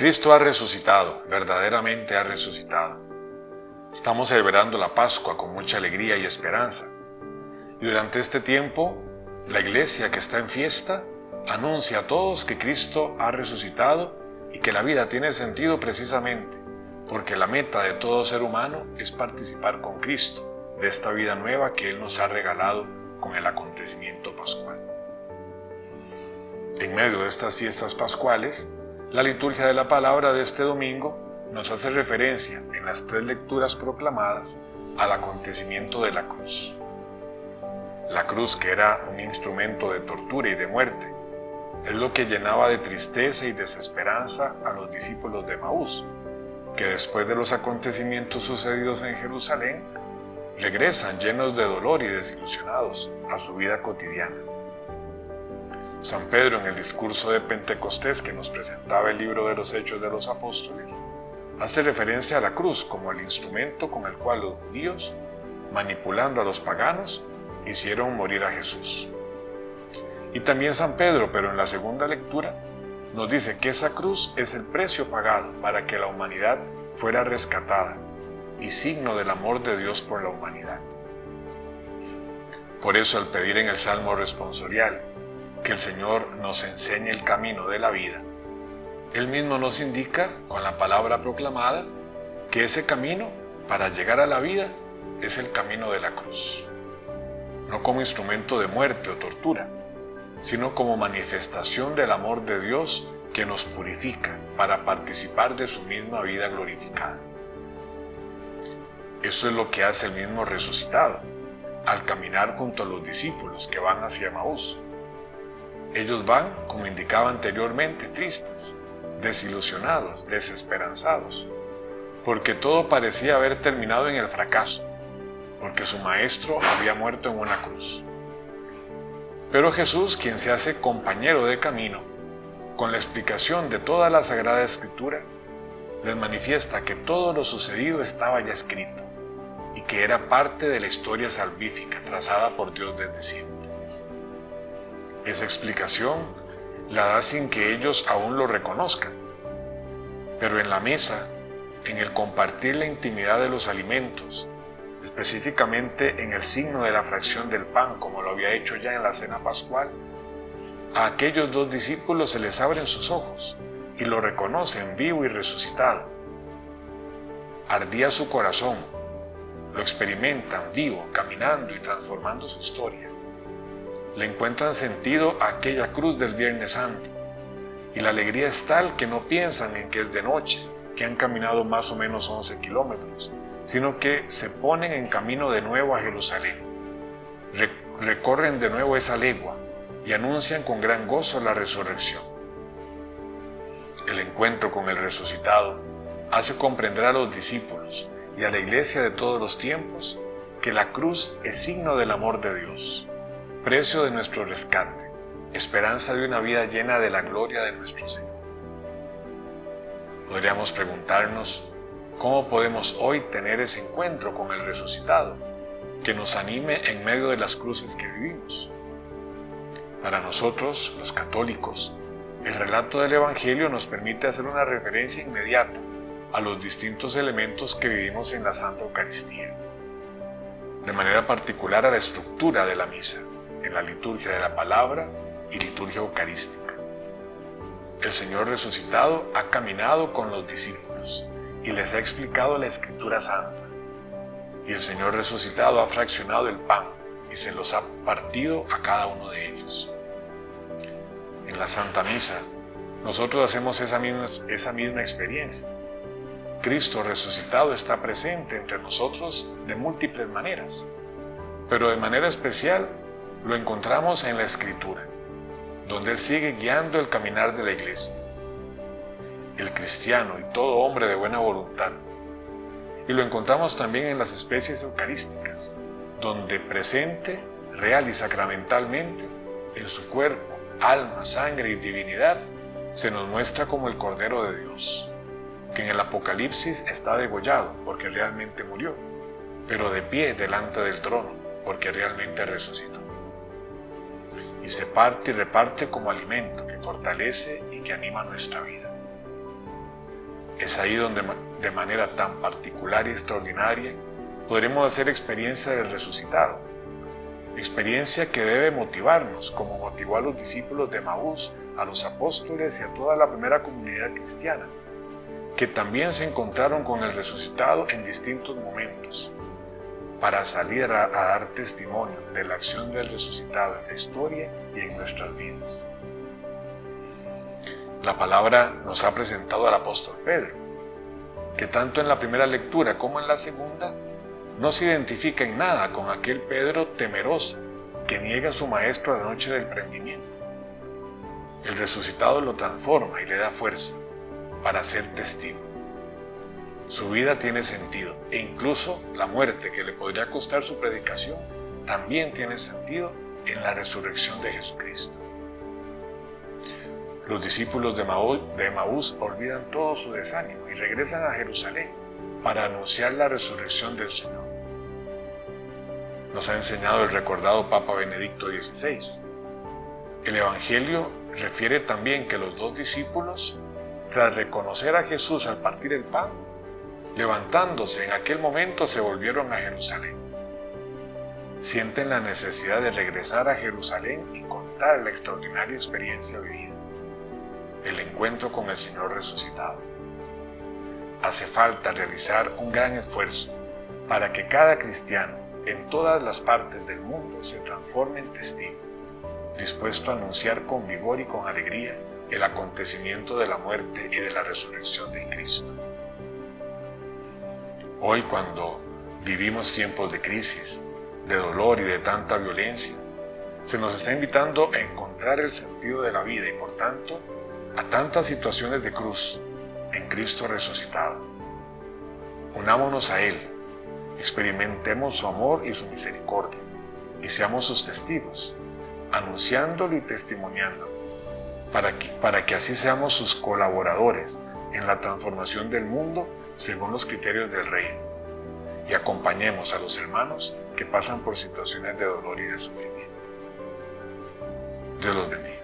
Cristo ha resucitado, verdaderamente ha resucitado. Estamos celebrando la Pascua con mucha alegría y esperanza. Y durante este tiempo, la Iglesia, que está en fiesta, anuncia a todos que Cristo ha resucitado y que la vida tiene sentido precisamente porque la meta de todo ser humano es participar con Cristo de esta vida nueva que Él nos ha regalado con el acontecimiento pascual. En medio de estas fiestas pascuales, la liturgia de la palabra de este domingo nos hace referencia en las 3 lecturas proclamadas al acontecimiento de la cruz. La cruz, que era un instrumento de tortura y de muerte, es lo que llenaba de tristeza y desesperanza a los discípulos de Emaús, que después de los acontecimientos sucedidos en Jerusalén, regresan llenos de dolor y desilusionados a su vida cotidiana. San Pedro, en el discurso de Pentecostés que nos presentaba el libro de los Hechos de los Apóstoles, hace referencia a la cruz como el instrumento con el cual los judíos, manipulando a los paganos, hicieron morir a Jesús. Y también San Pedro, pero en la segunda lectura, nos dice que esa cruz es el precio pagado para que la humanidad fuera rescatada y signo del amor de Dios por la humanidad. Por eso, al pedir en el Salmo responsorial que el Señor nos enseñe el camino de la vida, Él mismo nos indica con la palabra proclamada que ese camino para llegar a la vida es el camino de la cruz, no como instrumento de muerte o tortura, sino como manifestación del amor de Dios que nos purifica para participar de su misma vida glorificada. Eso es lo que hace el mismo resucitado al caminar junto a los discípulos que van hacia Emaús. Ellos van, como indicaba anteriormente, tristes, desilusionados, desesperanzados, porque todo parecía haber terminado en el fracaso, porque su maestro había muerto en una cruz. Pero Jesús, quien se hace compañero de camino, con la explicación de toda la Sagrada Escritura, les manifiesta que todo lo sucedido estaba ya escrito y que era parte de la historia salvífica trazada por Dios desde siempre. Esa explicación la da sin que ellos aún lo reconozcan, pero en la mesa, en el compartir la intimidad de los alimentos, específicamente en el signo de la fracción del pan, como lo había hecho ya en la cena pascual, a aquellos 2 discípulos se les abren sus ojos y lo reconocen vivo y resucitado. Ardía su corazón, lo experimentan vivo, caminando y transformando su historia. Le encuentran sentido a aquella cruz del Viernes Santo, y la alegría es tal que no piensan en que es de noche, que han caminado más o menos 11 kilómetros, sino que se ponen en camino de nuevo a Jerusalén. Recorren de nuevo esa legua y anuncian con gran gozo la resurrección. El encuentro con el resucitado hace comprender a los discípulos y a la Iglesia de todos los tiempos que la cruz es signo del amor de Dios, precio de nuestro rescate, esperanza de una vida llena de la gloria de nuestro Señor. Podríamos preguntarnos, ¿cómo podemos hoy tener ese encuentro con el resucitado que nos anime en medio de las cruces que vivimos? Para nosotros, los católicos, el relato del Evangelio nos permite hacer una referencia inmediata a los distintos elementos que vivimos en la Santa Eucaristía, de manera particular a la estructura de la misa, en la liturgia de la palabra y liturgia eucarística. El Señor resucitado ha caminado con los discípulos y les ha explicado la Escritura Santa. Y el Señor resucitado ha fraccionado el pan y se los ha partido a cada uno de ellos. En la Santa Misa, nosotros hacemos esa misma experiencia. Cristo resucitado está presente entre nosotros de múltiples maneras, pero de manera especial lo encontramos en la Escritura, donde Él sigue guiando el caminar de la Iglesia. El cristiano y todo hombre de buena voluntad. Y lo encontramos también en las especies eucarísticas, donde presente, real y sacramentalmente, en su cuerpo, alma, sangre y divinidad, se nos muestra como el Cordero de Dios, que en el Apocalipsis está degollado porque realmente murió, pero de pie delante del trono porque realmente resucitó. Y se parte y reparte como alimento que fortalece y que anima nuestra vida. Es ahí donde de manera tan particular y extraordinaria podremos hacer experiencia del resucitado, experiencia que debe motivarnos como motivó a los discípulos de Emaús, a los apóstoles y a toda la primera comunidad cristiana, que también se encontraron con el resucitado en distintos momentos, para salir a dar testimonio de la acción del resucitado en la historia y en nuestras vidas. La palabra nos ha presentado al apóstol Pedro, que tanto en la primera lectura como en la segunda no se identifica en nada con aquel Pedro temeroso que niega a su maestro a la noche del prendimiento. El resucitado lo transforma y le da fuerza para ser testigo. Su vida tiene sentido e incluso la muerte que le podría costar su predicación también tiene sentido en la resurrección de Jesucristo. Los discípulos de Emaús olvidan todo su desánimo y regresan a Jerusalén para anunciar la resurrección del Señor. Nos ha enseñado el recordado Papa Benedicto XVI. El Evangelio refiere también que los dos discípulos, tras reconocer a Jesús al partir el pan, levantándose en aquel momento se volvieron a Jerusalén. Sienten la necesidad de regresar a Jerusalén y contar la extraordinaria experiencia vivida, el encuentro con el Señor resucitado. Hace falta realizar un gran esfuerzo para que cada cristiano en todas las partes del mundo se transforme en testigo, dispuesto a anunciar con vigor y con alegría el acontecimiento de la muerte y de la resurrección de Cristo. Hoy, cuando vivimos tiempos de crisis, de dolor y de tanta violencia, se nos está invitando a encontrar el sentido de la vida y, por tanto, a tantas situaciones de cruz en Cristo resucitado. Unámonos a Él, experimentemos su amor y su misericordia y seamos sus testigos, anunciándolo y testimoniándolo, para que así seamos sus colaboradores en la transformación del mundo según los criterios del reino y acompañemos a los hermanos que pasan por situaciones de dolor y de sufrimiento. Dios los bendiga.